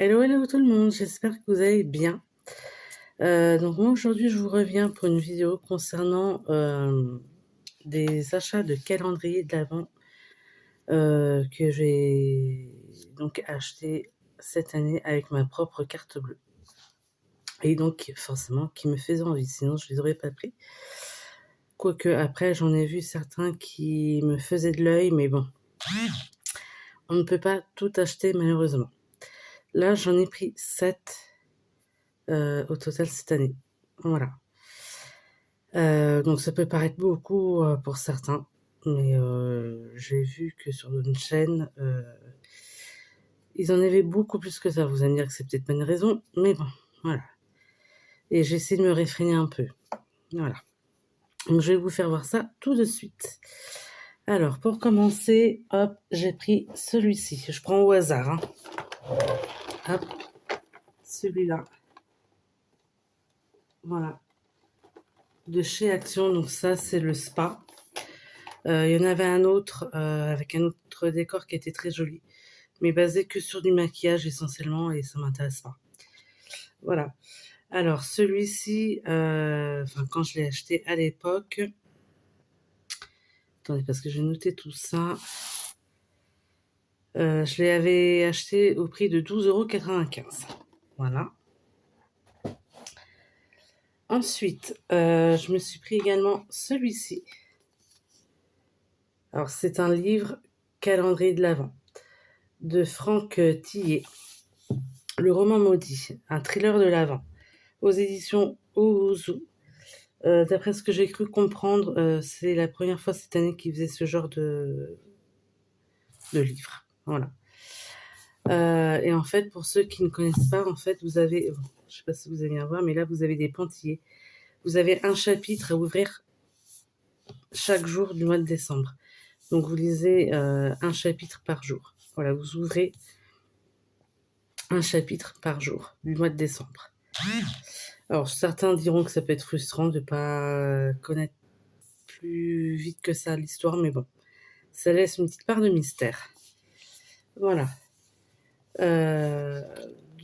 Hello, hello tout le monde, j'espère que vous allez bien. Donc moi aujourd'hui je vous reviens pour une vidéo concernant des achats de calendrier de l'Avent que j'ai donc acheté cette année avec ma propre carte bleue. Et donc forcément qui me faisaient envie, sinon je les aurais pas pris. Quoique après j'en ai vu certains qui me faisaient de l'œil, mais bon, on ne peut pas tout acheter malheureusement. Là j'en ai pris 7 au total cette année. Voilà. Donc ça peut paraître beaucoup, pour certains, mais j'ai vu que sur une chaîne, ils en avaient beaucoup plus que ça. Vous allez me dire que c'est peut-être pas une raison, mais bon, voilà. Et j'essaie de me réfréner un peu. Voilà. Donc je vais vous faire voir ça tout de suite. Alors pour commencer, hop, j'ai pris celui-ci. Je prends au hasard, hein. Hop, celui-là. Voilà. De chez Action, donc ça c'est le spa. Il y en avait un autre, avec un autre décor qui était très joli, mais basé que sur du maquillage essentiellement et ça m'intéresse pas. Voilà. Alors celui-ci, quand je l'ai acheté à l'époque, attendez parce que j'ai noté tout ça, je l'avais acheté au prix de 12,95 €. Voilà. Ensuite, je me suis pris également celui-ci. Alors c'est un livre calendrier de l'Avent de Franck Tillet. Le roman maudit, un thriller de l'Avent, aux éditions Ozu. D'après ce que j'ai cru comprendre, c'est la première fois cette année qu'ils faisaient ce genre de livre. Voilà. Et en fait, pour ceux qui ne connaissent pas, en fait, vous avez, je sais pas si vous allez bien voir, mais là, vous avez des pointillés. Vous avez un chapitre à ouvrir chaque jour du mois de décembre. Donc, vous lisez un chapitre par jour. Voilà, vous ouvrez un chapitre par jour du mois de décembre. Alors, certains diront que ça peut être frustrant de ne pas connaître plus vite que ça l'histoire, mais bon, ça laisse une petite part de mystère. Voilà. Euh,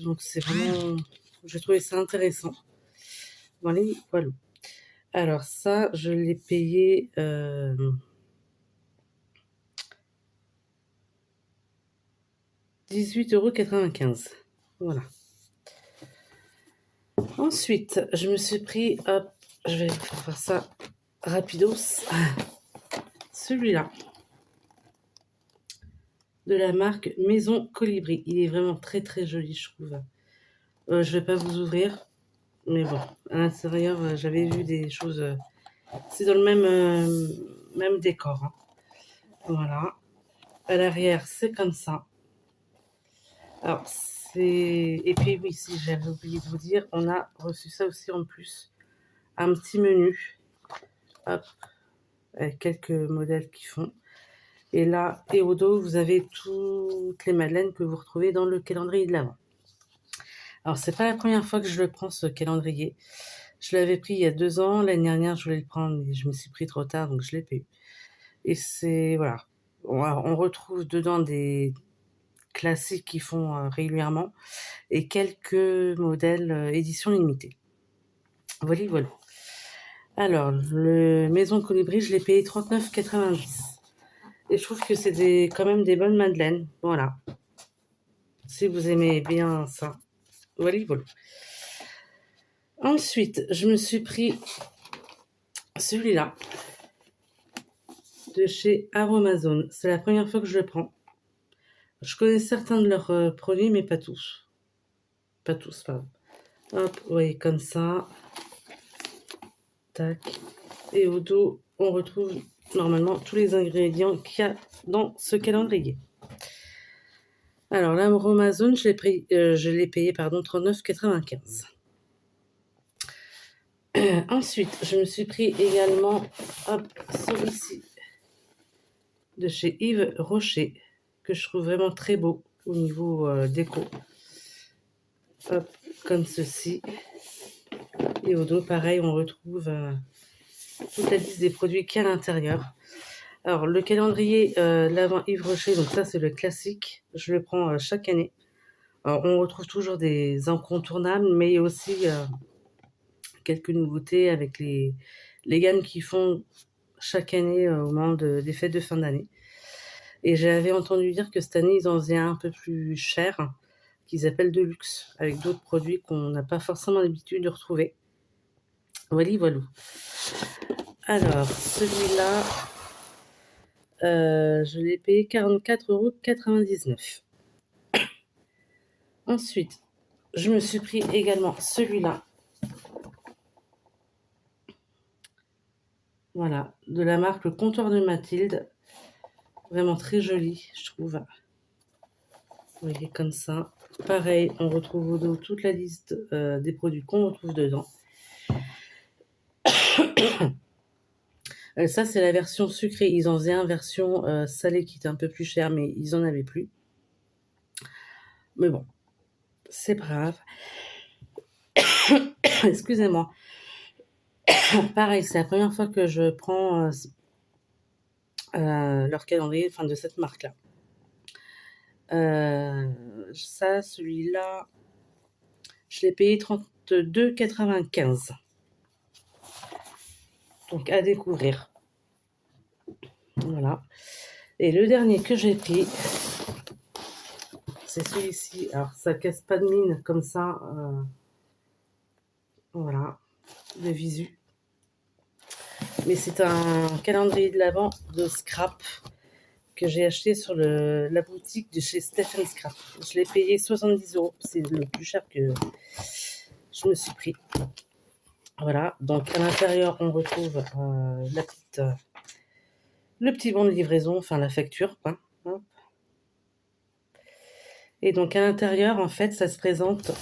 donc c'est vraiment, j'ai trouvé ça intéressant. Voilà, voilà. Alors ça, je l'ai payé 18,95 €. Voilà. Ensuite, je me suis pris, hop, je vais faire ça rapidos. Celui-là de la marque Maison Colibri. Il est vraiment très très joli, je trouve. Je vais pas vous ouvrir, mais bon, à l'intérieur, j'avais vu des choses. C'est dans le même décor, hein. Voilà. À l'arrière, c'est comme ça. Alors, c'est. Et puis, oui, si j'avais oublié de vous dire, on a reçu ça aussi en plus. Un petit menu. Hop. Avec quelques modèles qui font. Et là, et au dos, vous avez toutes les madeleines que vous retrouvez dans le calendrier de l'Avent. Alors, c'est pas la première fois que je le prends, ce calendrier. Je l'avais pris il y a 2 ans. L'année dernière, je voulais le prendre, mais je me suis pris trop tard, donc je l'ai payé. Et c'est. Voilà. On retrouve dedans des classiques qui font régulièrement et quelques modèles édition limitée. Voilà, voilà. Alors, le Maison Colibri, je l'ai payé 39,90 €. Et je trouve que c'est quand même des bonnes madeleines. Voilà. Si vous aimez bien ça. Voilà, voilà. Ensuite, je me suis pris celui-là de chez Aromazone. C'est la première fois que je le prends. Je connais certains de leurs produits, mais pas tous. Pas tous, pardon. Hop, vous voyez, comme ça. Tac. Et au dos, on retrouve normalement tous les ingrédients qu'il y a dans ce calendrier. Alors, l'Amazon, je l'ai payé 39,95 €. Ensuite, je me suis pris également celui-ci de chez Yves Rocher, que je trouve vraiment très beau au niveau déco. Hop, comme ceci. Et au dos, pareil, on retrouve toute la liste des produits qu'il y a à l'intérieur. Alors, le calendrier l'Avent Yves Rocher, donc ça, c'est le classique. Je le prends chaque année. Alors, on retrouve toujours des incontournables, mais il y a aussi quelques nouveautés avec les gammes qu'ils font chaque année au moment des fêtes de fin d'année. Et j'avais entendu dire que cette année, ils en faisaient un peu plus cher, qu'ils appellent de luxe, avec d'autres produits qu'on n'a pas forcément l'habitude de retrouver. Voilà, voilà. Alors, celui-là, je l'ai payé 44,99 €. Ensuite, je me suis pris également celui-là. Voilà, de la marque Le Comptoir de Mathilde. Vraiment très joli, je trouve. Vous voyez comme ça. Pareil, on retrouve au dos toute la liste des produits qu'on retrouve dedans. Ça, c'est la version sucrée. Ils en faisaient une version salée qui était un peu plus chère, mais ils en avaient plus. Mais bon, c'est pas grave. Excusez-moi. Pareil, c'est la première fois que je prends leur calendrier, enfin de cette marque-là. Ça, celui-là, je l'ai payé 32,95 €. Donc à découvrir. Voilà. Et le dernier que j'ai pris, c'est celui-ci. Alors ça casse pas de mine comme ça. Voilà, de visu. Mais c'est un calendrier de l'Avent de Scrap que j'ai acheté sur la boutique de chez Stephen Scrap. Je l'ai payé 70 €. C'est le plus cher que je me suis pris. Voilà, donc à l'intérieur, on retrouve le petit bon de livraison, enfin la facture, quoi. Hein. Et donc à l'intérieur, en fait, ça se présente.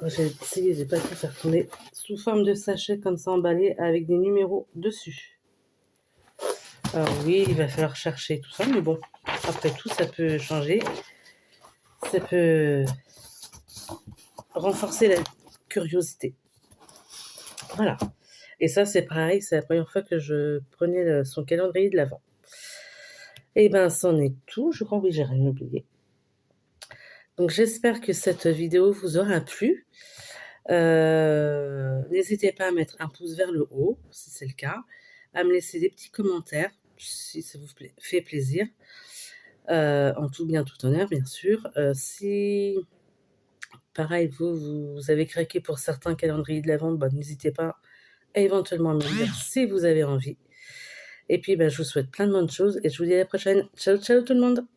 J'ai essayé, j'ai pas pu faire tourner sous forme de sachet comme ça emballé avec des numéros dessus. Alors oui, il va falloir chercher tout ça, mais bon, après tout, ça peut changer. Ça peut renforcer la curiosité. Voilà. Et ça, c'est pareil, c'est la première fois que je prenais son calendrier de l'Avent. Et ben, c'en est tout. Je crois que j'ai rien oublié. Donc, j'espère que cette vidéo vous aura plu. N'hésitez pas à mettre un pouce vers le haut, si c'est le cas, à me laisser des petits commentaires, si ça vous fait plaisir. En tout bien, tout honneur, bien sûr. Si, pareil, vous avez craqué pour certains calendriers de l'Avent, bah, n'hésitez pas à éventuellement me dire si vous avez envie. Et puis, bah, je vous souhaite plein de bonnes choses et je vous dis à la prochaine. Ciao, ciao tout le monde!